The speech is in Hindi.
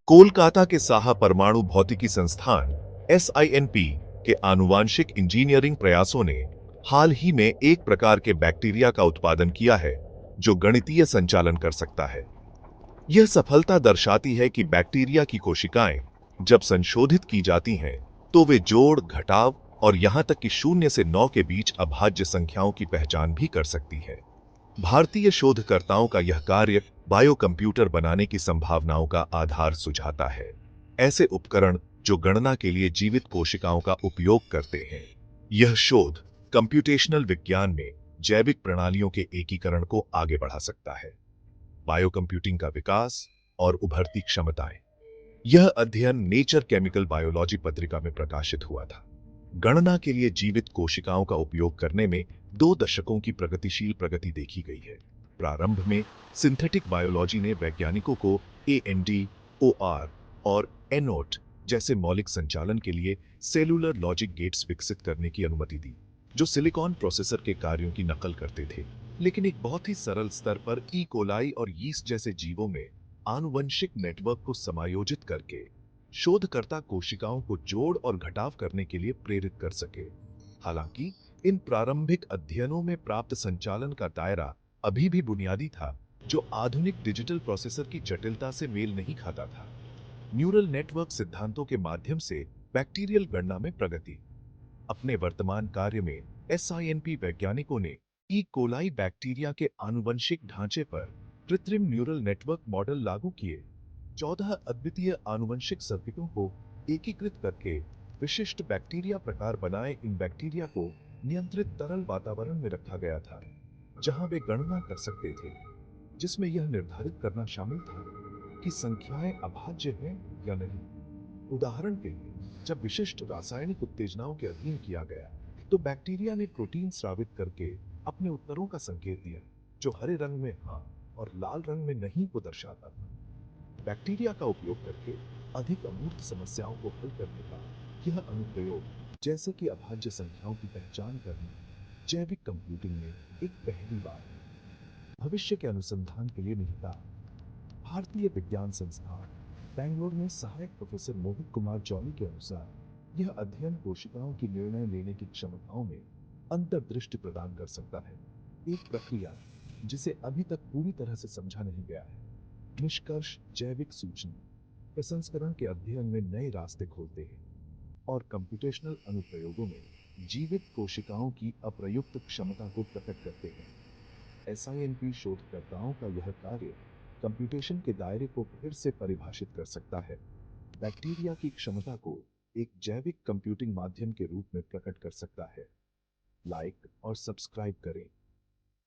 कोलकाता के साहा परमाणु भौतिकी संस्थान SINP के आनुवांशिक इंजीनियरिंग प्रयासों ने हाल ही में एक प्रकार के बैक्टीरिया का उत्पादन किया है जो गणितीय संचालन कर सकता है। यह सफलता दर्शाती है कि बैक्टीरिया की कोशिकाएं जब संशोधित की जाती हैं तो वे जोड़, घटाव और यहां तक कि 0 से 9 के बीच अभाज्य संख्याओं की पहचान भी कर सकती है। भारतीय शोधकर्ताओं का यह कार्य बायो कंप्यूटर बनाने की संभावनाओं का आधार सुझाता है। ऐसे उपकरण जो गणना के लिए जीवित कोशिकाओं का उपयोग करते हैं। यह शोध कंप्यूटेशनल विज्ञान में जैविक प्रणालियों के एकीकरण को आगे बढ़ा सकता है। बायो कंप्यूटिंग का विकास और उभरती क्षमताएं। यह अध्ययन नेचर केमिकल बायोलॉजी पत्रिका में प्रकाशित हुआ था। गणना के लिए जीवित कोशिकाओं का उपयोग करने में 2 दशकों की प्रगतिशील प्रगति देखी गई है। प्रारंभ में सिंथेटिक बायोलॉजी ने वैज्ञानिकों को AND, OR और NOT जैसे मौलिक संचालन के लिए सेलुलर लॉजिक गेट्स विकसित करने की अनुमति दी, जो सिलिकॉन प्रोसेसर के कार्यों की नकल करते थे, लेकिन एक बहुत ही सरल स्तर पर ई कोलाई और यीस्ट जैसे जीवों में आनुवंशिक नेटवर्क को समायोजित करके शोधकर्ता कोशिकाओं को जोड़ और घटाव करने के लिए प्रेरित कर सके। हालांकि इन प्रारंभिक अध्ययनों में प्राप्त संचालन का दायरा अभी भी बुनियादी था, जो आधुनिक डिजिटल प्रोसेसर की जटिलता से मेल नहीं खाता था। न्यूरल नेटवर्क सिद्धांतों के माध्यम से बैक्टीरियल गणना में प्रगति। अपने वर्तमान कार्य में SINP वैज्ञानिकों ने ई कोलाई बैक्टीरिया के आनुवंशिक ढांचे पर कृत्रिम न्यूरल नेटवर्क मॉडल लागू किए। 14 अद्वितीय आनुवंशिक सर्किटों को एकीकृत करके विशिष्ट बैक्टीरिया प्रकार बनाए। इन बैक्टीरिया को नियंत्रित तरल वातावरण में रखा गया था, जहां वे गणना कर सकते थे, जिसमें यह निर्धारित करना शामिल था कि संख्याएं अभाज्य हैं या नहीं। उदाहरण के लिए, जब विशिष्ट रासायनिक उत्तेजनाओं के अधीन किया गया, तो बैक्टीरिया ने प्रोटीन स्रावित करके अपने उत्तरों का संकेत दिया, जो हरे रंग में हाँ और लाल रंग में नहीं को दर्शाता था। बैक्टीरिया का उपयोग करके अधिक अमूर्त समस्याओं को हल करने का यह अनुप्रयोग, जैसे कि अभाज्य संख्याओं की पहचान करना, जैविक कंप्यूटिंग में एक पहली बार है। भविष्य के अनुसंधान के लिए निहिता। भारतीय विज्ञान संस्थान बेंगलुरु में सहायक प्रोफेसर मोहित कुमार जॉनी के अनुसार, यह अध्ययन कोशिकाओं की निर्णय लेने की क्षमताओं में अंतर्दृष्टि प्रदान कर सकता है, एक प्रक्रिया जिसे अभी तक पूरी तरह से समझा नहीं गया है। निष्कर्ष: जैविक सूचना प्रसंस्करण के अध्ययन में नए रास्ते खोलते हैं और कंप्यूटेशनल अनुप्रयोगों में जीवित कोशिकाओं की अप्रयुक्त क्षमता को प्रकट करते हैं। SINP शोधकर्ताओं का यह कार्य कंप्यूटेशन के दायरे को फिर से परिभाषित कर सकता है, बैक्टीरिया की क्षमता को एक जैविक कंप्यूटिंग माध्यम के रूप में प्रकट कर सकता है। लाइक और सब्सक्राइब करें।